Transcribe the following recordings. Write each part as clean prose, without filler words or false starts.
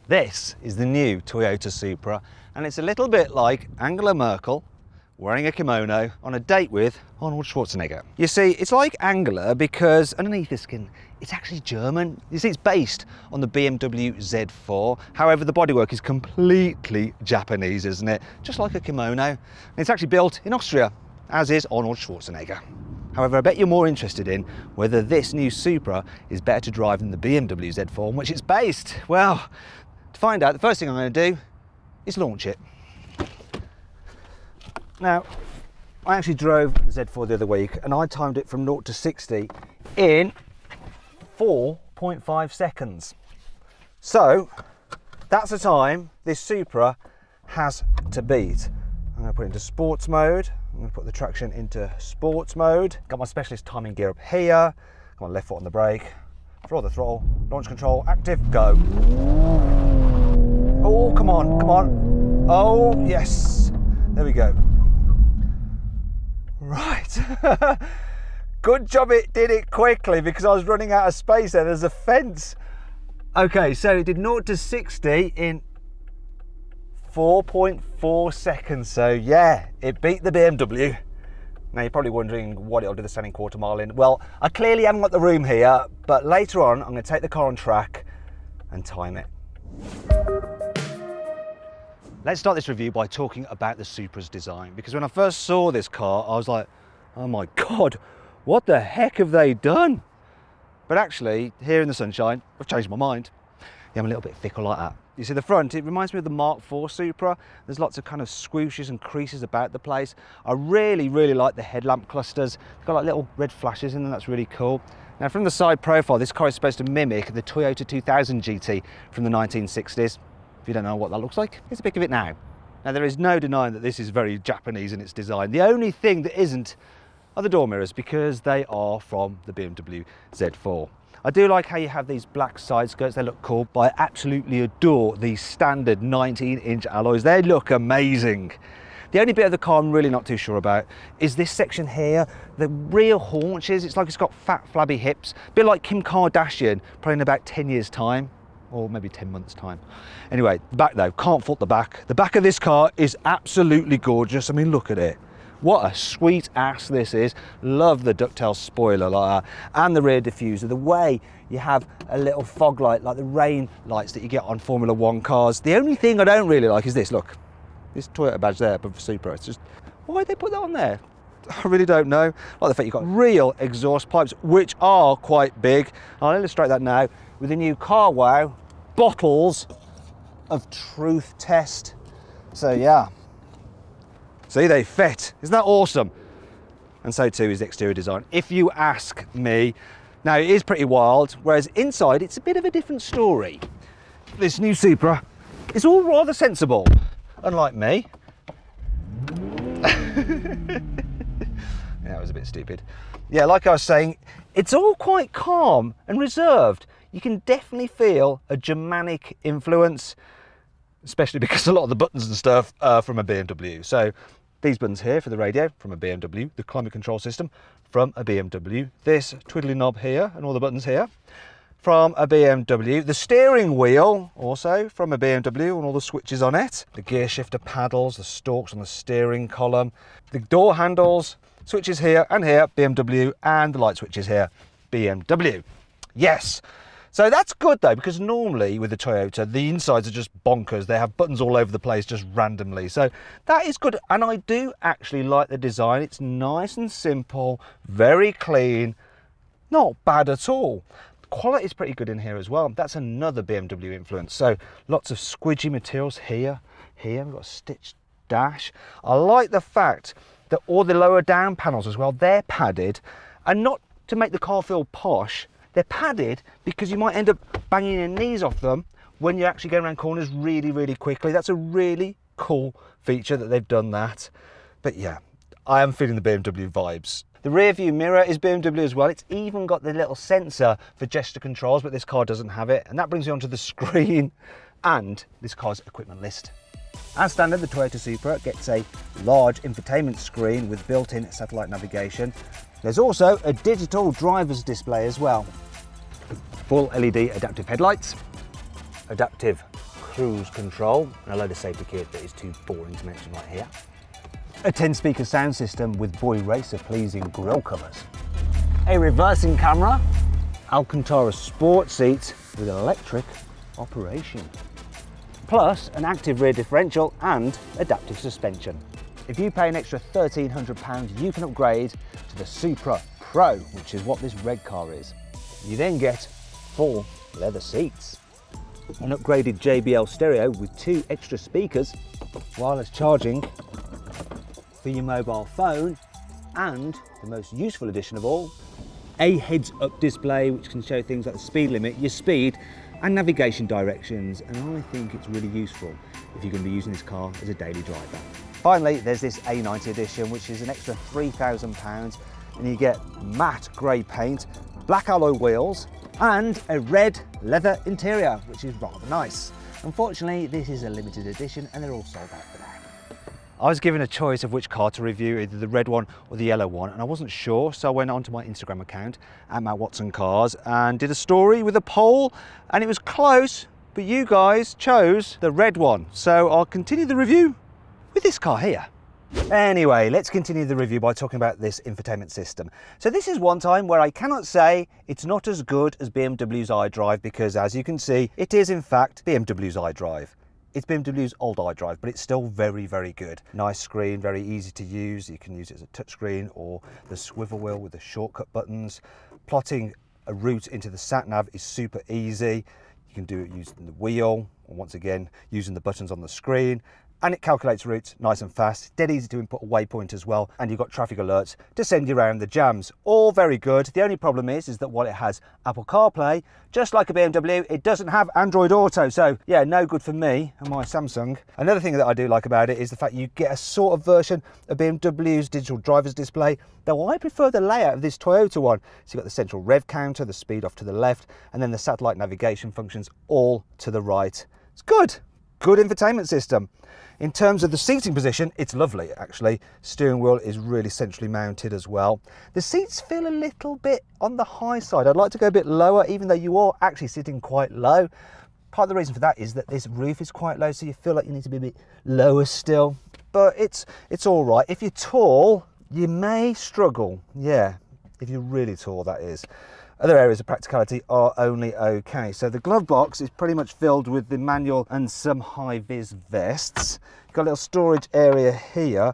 This is the new Toyota Supra, and it's a little bit like Angela Merkel wearing a kimono on a date with Arnold Schwarzenegger. You see, it's like Angela because underneath the skin, it's actually German. You see, it's based on the BMW Z4. However, the bodywork is completely Japanese, isn't it? Just like a kimono. And it's actually built in Austria, as is Arnold Schwarzenegger. However, I bet you're more interested in whether this new Supra is better to drive than the BMW Z4 on which it's based. Well, to find out, the first thing I'm going to do is launch it. Now, I actually drove the Z4 the other week and I timed it from 0 to 60 in 4.5 seconds. So, that's the time this Supra has to beat. I'm going to put it into sports mode. I'm going to put the traction into sports mode. Got my specialist timing gear up here. Got my left foot on the brake. Floor the throttle. Launch control active. Go. Oh, come on, come on. Oh, yes. There we go. Right. Good job it did it quickly because I was running out of space there. There's a fence. Okay, so it did 0 to 60 in 4.4 seconds. So yeah, it beat the BMW. Now you're probably wondering what it'll do the standing quarter mile in. Well, I clearly haven't got the room here, but later on I'm going to take the car on track and time it. Let's start this review by talking about the Supra's design, because when I first saw this car I was like, oh my god, what the heck have they done? But actually, here in the sunshine, I've changed my mind. Yeah, I'm a little bit fickle like that. You see the front, it reminds me of the Mark IV Supra. There's lots of kind of swooshes and creases about the place. I really like the headlamp clusters. It's got like little red flashes in them, that's really cool. Now from the side profile, this car is supposed to mimic the Toyota 2000 GT from the 1960s. If you don't know what that looks like, here's a pic of it now. Now there is no denying that this is very Japanese in its design. The only thing that isn't are the door mirrors, because they are from the BMW Z4. I do like how you have these black side skirts, they look cool, but I absolutely adore these standard 19-inch alloys. They look amazing. The only bit of the car I'm really not too sure about is this section here, the rear haunches. It's like it's got fat, flabby hips, a bit like Kim Kardashian, probably in about 10 years' time. Or maybe 10 months time. Anyway, the back though, can't fault the back. The back of this car is absolutely gorgeous. I mean, look at it. What a sweet ass this is. Love the ducktail spoiler like that. And the rear diffuser. The way you have a little fog light, like the rain lights that you get on Formula One cars. The only thing I don't really like is this, look. This Toyota badge there above the Supra. It's just, why did they put that on there? I really don't know. Like the fact you've got real exhaust pipes, which are quite big. I'll illustrate that now with the new Car Wow bottles of truth test. So yeah, see, they fit. Isn't that awesome? And so too is the exterior design, if you ask me. Now it is pretty wild, whereas inside it's a bit of a different story. This new Supra is all rather sensible, unlike me. Yeah, it was a bit stupid. Yeah, like I was saying, it's all quite calm and reserved. You can definitely feel a Germanic influence, especially because a lot of the buttons and stuff are from a BMW. So these buttons here for the radio, from a BMW, the climate control system, from a BMW, this twiddly knob here and all the buttons here, from a BMW, the steering wheel also from a BMW and all the switches on it, the gear shifter paddles, the stalks on the steering column, the door handles, switches here and here, BMW, and the light switches here, BMW. Yes. So that's good though, because normally with the Toyota, the insides are just bonkers. They have buttons all over the place just randomly. So that is good. And I do actually like the design. It's nice and simple, very clean, not bad at all. The quality is pretty good in here as well. That's another BMW influence. So lots of squidgy materials here. Here we've got a stitched dash. I like the fact that all the lower down panels as well, they're padded, and not to make the car feel posh. They're padded because you might end up banging your knees off them when you're actually going around corners really quickly. That's a really cool feature that they've done that. But yeah, I am feeling the BMW vibes. The rear view mirror is BMW as well. It's even got the little sensor for gesture controls, but this car doesn't have it. And that brings me onto the screen and this car's equipment list. As standard, the Toyota Supra gets a large infotainment screen with built-in satellite navigation. There's also a digital driver's display as well. Full LED adaptive headlights, adaptive cruise control, and a load of safety kit that is too boring to mention right here. A 10-speaker sound system with Boy Racer pleasing grille covers. A reversing camera, Alcantara sport seats with electric operation. Plus an active rear differential and adaptive suspension. If you pay an extra £1,300, you can upgrade to the Supra Pro, which is what this red car is. You then get full leather seats, an upgraded JBL stereo with 2 extra speakers, wireless charging for your mobile phone, and the most useful addition of all, a heads-up display which can show things like the speed limit, your speed, and navigation directions, and I think it's really useful if you're going to be using this car as a daily driver. Finally, there's this A90 edition, which is an extra £3,000, and you get matte grey paint, black alloy wheels, and a red leather interior, which is rather nice. Unfortunately, this is a limited edition, and they're all sold out for now. I was given a choice of which car to review, either the red one or the yellow one, and I wasn't sure, so I went onto my Instagram account, @MattWatsonCars, and did a story with a poll, and it was close, but you guys chose the red one. So I'll continue the review with this car here. Anyway, let's continue the review by talking about this infotainment system. So this is one time where I cannot say it's not as good as BMW's iDrive, because as you can see, it is in fact BMW's iDrive. It's BMW's old iDrive, but it's still very, very good. Nice screen, very easy to use. You can use it as a touchscreen or the swivel wheel with the shortcut buttons. Plotting a route into the sat-nav is super easy. You can do it using the wheel, or once again, using the buttons on the screen. And it calculates routes nice and fast, dead easy to input a waypoint as well, and you've got traffic alerts to send you around the jams. All very good. The only problem is that while it has Apple CarPlay, just like a BMW, it doesn't have Android Auto, so yeah, no good for me and my Samsung. Another thing that I do like about it is the fact you get a sort of version of BMW's digital driver's display, though I prefer the layout of this Toyota one. So you've got the central rev counter, the speed off to the left, and then the satellite navigation functions all to the right. It's good. Good infotainment system. In terms of the seating position, it's lovely actually. Steering wheel is really centrally mounted as well. The seats feel a little bit on the high side. I'd like to go a bit lower, even though you are actually sitting quite low. Part of the reason for that is that this roof is quite low, so you feel like you need to be a bit lower still. But it's all right. If you're tall, you may struggle. Yeah, if you're really tall, that is. Other areas of practicality are only okay. So the glove box is pretty much filled with the manual and some high-vis vests. Got a little storage area here.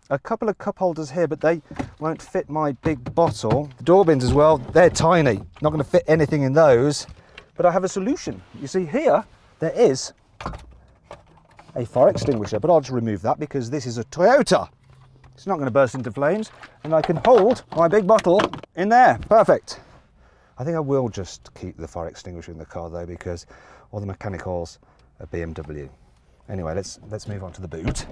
A couple of cup holders here, but they won't fit my big bottle. The door bins as well, they're tiny. Not going to fit anything in those, but I have a solution. You see here, there is a fire extinguisher, but I'll just remove that because this is a Toyota. It's not going to burst into flames, and I can hold my big bottle in there. Perfect. I think I will just keep the fire extinguisher in the car though, because all the mechanicals are BMW. Anyway, let's move on to the boot.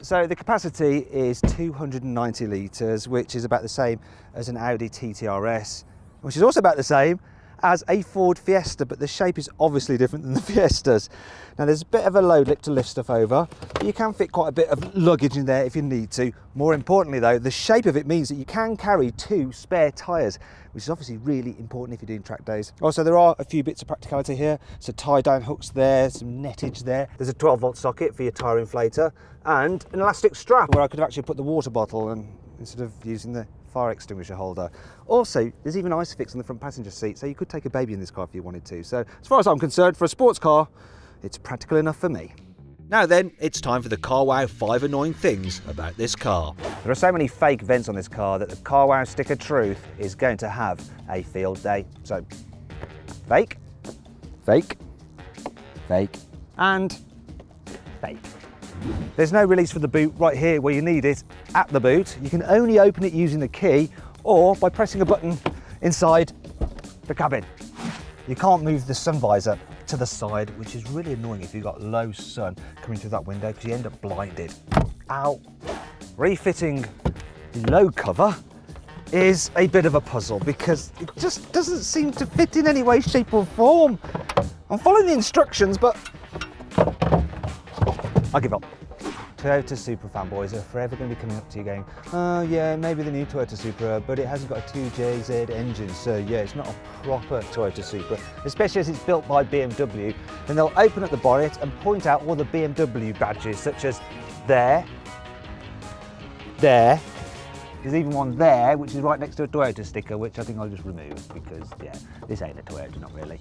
So the capacity is 290 litres, which is about the same as an Audi TT RS, which is also about the same as a Ford Fiesta, but the shape is obviously different than the Fiestas. Now there's a bit of a load lip to lift stuff over, but you can fit quite a bit of luggage in there if you need to. More importantly though, the shape of it means that you can carry 2 spare tyres, which is obviously really important if you're doing track days. Also, there are a few bits of practicality here. So tie down hooks there, some nettage there. There's a 12-volt socket for your tyre inflator, and an elastic strap where I could have actually put the water bottle and instead of using the fire extinguisher holder. Also, there's even ISOFIX on the front passenger seat, so you could take a baby in this car if you wanted to. So as far as I'm concerned, for a sports car, it's practical enough for me. Now then, it's time for the CarWow 5 annoying things about this car. There are so many fake vents on this car that the CarWow stick of truth is going to have a field day. So, fake, fake, fake, and fake. There's no release for the boot right here where you need it at the boot. You can only open it using the key or by pressing a button inside the cabin. You can't move the sun visor to the side, which is really annoying if you've got low sun coming through that window because you end up blinded. Ow. Refitting the low cover is a bit of a puzzle because it just doesn't seem to fit in any way, shape or form. I'm following the instructions, but I give up. Toyota Supra fanboys are forever going to be coming up to you going, oh yeah, maybe the new Toyota Supra, but it hasn't got a 2JZ engine, so yeah, it's not a proper Toyota Supra, especially as it's built by BMW. Then they'll open up the bonnet and point out all the BMW badges, such as there, there's even one there, which is right next to a Toyota sticker, which I think I'll just remove because, yeah, this ain't a Toyota, not really.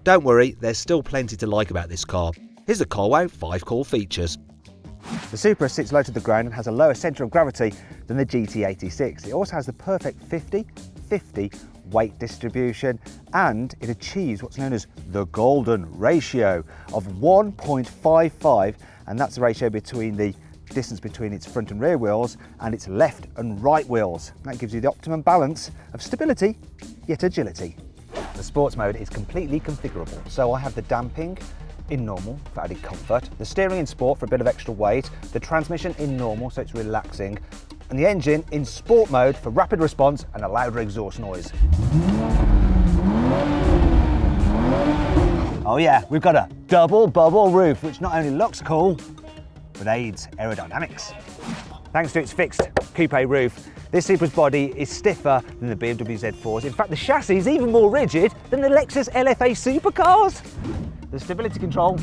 Don't worry, there's still plenty to like about this car. Here's the car wow 5 cool features. The Supra sits low to the ground and has a lower centre of gravity than the GT86. It also has the perfect 50-50 weight distribution, and it achieves what's known as the golden ratio of 1.55, and that's the ratio between the distance between its front and rear wheels and its left and right wheels. That gives you the optimum balance of stability yet agility. The sports mode is completely configurable, so I have the damping in normal for added comfort, the steering in sport for a bit of extra weight, the transmission in normal so it's relaxing, and the engine in sport mode for rapid response and a louder exhaust noise. Oh yeah, we've got a double bubble roof, which not only looks cool, but aids aerodynamics. Thanks to its fixed coupe roof, this Supra's body is stiffer than the BMW Z4's. In fact, the chassis is even more rigid than the Lexus LFA supercars. The stability control,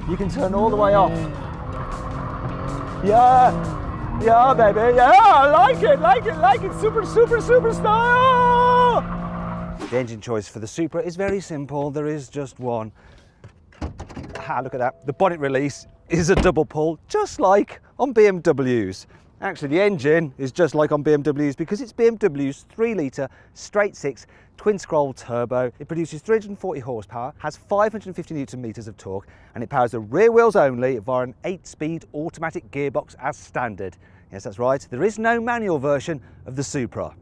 you can turn all the way off. Yeah, baby, yeah, I like it, super style! The engine choice for the Supra is very simple, there is just one. Ah, look at that, the bonnet release is a double pull, just like on BMWs. Actually, the engine is just like on BMWs because it's BMW's 3-litre straight-six twin-scroll turbo. It produces 340 horsepower, has 550 Nm of torque, and it powers the rear wheels only via an 8-speed automatic gearbox as standard. Yes, that's right, there is no manual version of the Supra.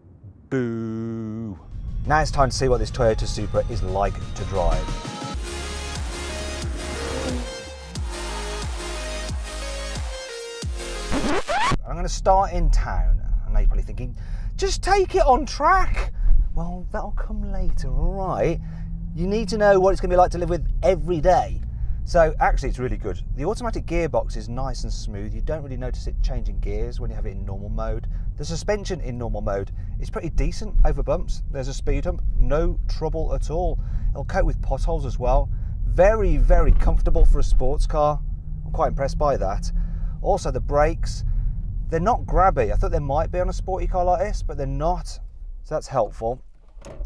Boo! Now it's time to see what this Toyota Supra is like to drive. I'm going to start in town. I know you're probably thinking, just take it on track. Well, that'll come later, all right? You need to know what it's going to be like to live with every day. So actually it's really good. The automatic gearbox is nice and smooth. You don't really notice it changing gears when you have it in normal mode. The suspension in normal mode is pretty decent over bumps. There's a speed hump, no trouble at all. It'll cope with potholes as well. Very, very comfortable for a sports car. I'm quite impressed by that. Also the brakes, they're not grabby. I thought they might be on a sporty car like this, but they're not. So that's helpful.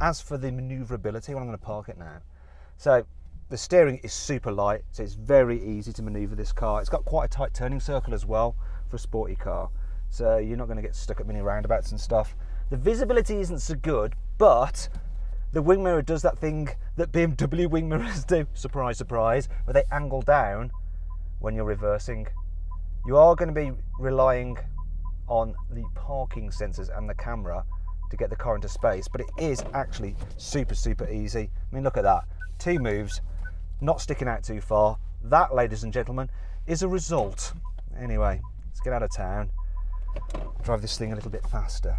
As for the manoeuvrability, well, I'm going to park it now. So the steering is super light, so it's very easy to manoeuvre this car. It's got quite a tight turning circle as well for a sporty car. So you're not going to get stuck at mini roundabouts and stuff. The visibility isn't so good, but the wing mirror does that thing that BMW wing mirrors do, surprise, surprise, where they angle down when you're reversing. You are going to be relying on the parking sensors and the camera to get the car into space, but it is actually super, super easy. I mean, look at that. 2 moves, not sticking out too far. That, ladies and gentlemen, is a result. Anyway, let's get out of town. Drive this thing a little bit faster.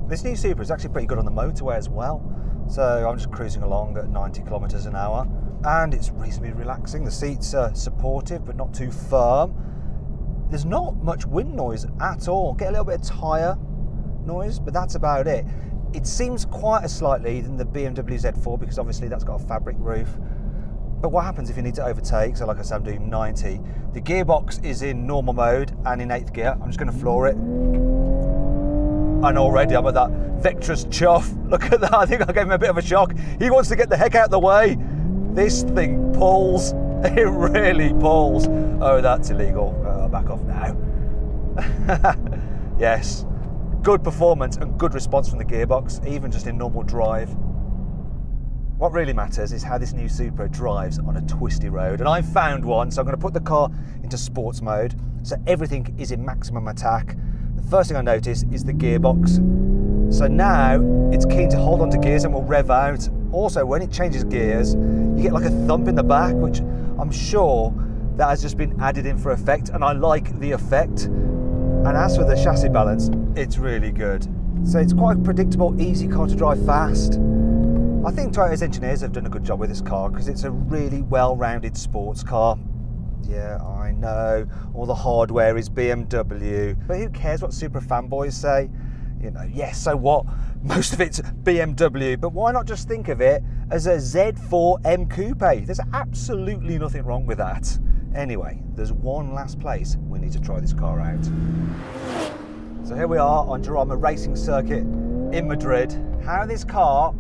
This new Supra is actually pretty good on the motorway as well. So I'm just cruising along at 90 kilometers an hour. And it's reasonably relaxing. The seats are supportive but not too firm. There's not much wind noise at all. Get a little bit of tyre noise, but that's about it. It seems quieter slightly than the BMW Z4 because obviously that's got a fabric roof. But what happens if you need to overtake? So like I said, I'm doing 90. The gearbox is in normal mode and in 8th gear. I'm just going to floor it. And already I'm at that Vectress chuff. Look at that, I think I gave him a bit of a shock. He wants to get the heck out of the way. This thing pulls, it really pulls. Oh, that's illegal. Back off now. Yes, good performance and good response from the gearbox, even just in normal drive. What really matters is how this new Supra drives on a twisty road, and I've found one, so I'm going to put the car into sports mode, so everything is in maximum attack. The first thing I notice is the gearbox. So now it's keen to hold on to gears and will rev out. Also, when it changes gears, you get like a thump in the back, which I'm sure that has just been added in for effect, and I like the effect. And as for the chassis balance, it's really good. So it's quite a predictable, easy car to drive fast. I I think Toyota's engineers have done a good job with this car because it's a really well-rounded sports car. Yeah, I know, all the hardware is BMW, but who cares what Supra fanboys say? You know, yes, so what? Most of it's BMW, but why not just think of it as a Z4M Coupe? There's absolutely nothing wrong with that. Anyway, there's one last place we need to try this car out. So here we are on Jarama Racing Circuit in Madrid. How this car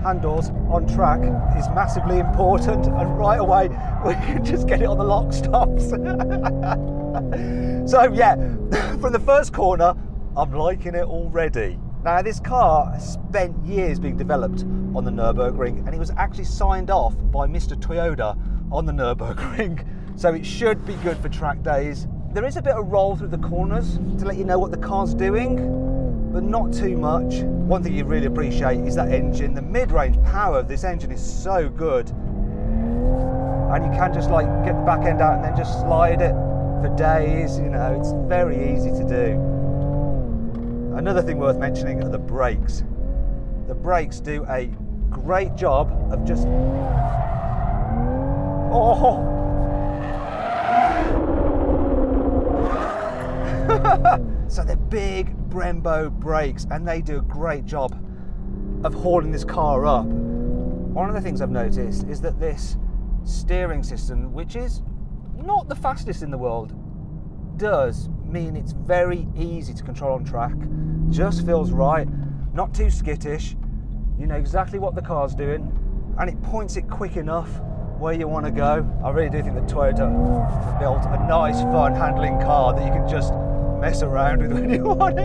handles on track is massively important, and right away we can just get it on the lock stops. So yeah, from the first corner, I'm liking it already. Now this car spent years being developed on the Nürburgring, and it was actually signed off by Mr. Toyota on the Nürburgring, so it should be good for track days. There is a bit of roll through the corners to let you know what the car's doing, but not too much. One thing you really appreciate is that engine. The mid-range power of this engine is so good, and you can just like get the back end out and then just slide it for days. You know, it's very easy to do. Another thing worth mentioning are the brakes. The brakes do a great job of just... Oh! So they're big Brembo brakes, and they do a great job of hauling this car up. One of the things I've noticed is that this steering system, which is not the fastest in the world, does mean it's very easy to control on track. Just feels right, not too skittish. You know exactly what the car's doing, and it points it quick enough where you want to go. I really do think that Toyota have built a nice, fun handling car that you can just mess around with when you want to.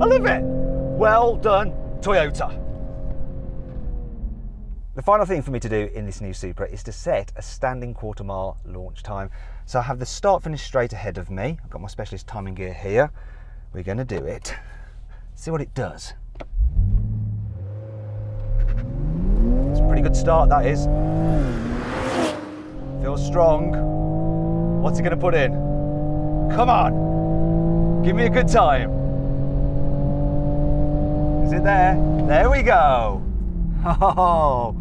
I love it. Well done, Toyota. The final thing for me to do in this new Supra is to set a standing quarter mile launch time. So I have the start finish straight ahead of me. I've got my specialist timing gear here. We're going to do it. See what it does. It's a pretty good start, that is. Feels strong. What's it going to put in? Come on. Give me a good time. Is it there? There we go. Oh.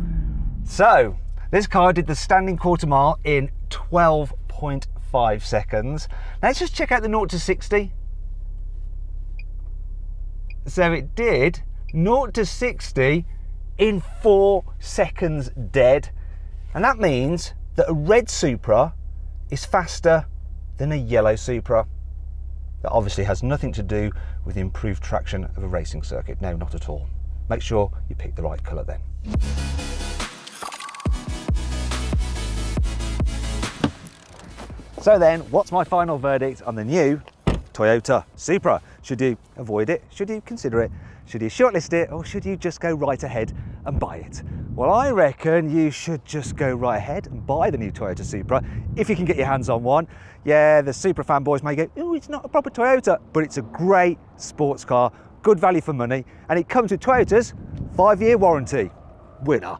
So, this car did the standing quarter mile in 12.5 seconds. Now let's just check out the 0 to 60. So it did 0 to 60 in 4 seconds dead. And that means that a red Supra is faster than a yellow Supra. That obviously has nothing to do with the improved traction of a racing circuit. No, not at all. Make sure you pick the right colour then. So then, what's my final verdict on the new Toyota Supra? Should you avoid it? Should you consider it? Should you shortlist it? Or should you just go right ahead and buy it? Well, I reckon you should just go right ahead and buy the new Toyota Supra if you can get your hands on one. Yeah, the Supra fanboys may go, oh, it's not a proper Toyota, but it's a great sports car, good value for money, and it comes with Toyota's 5-year warranty. Winner.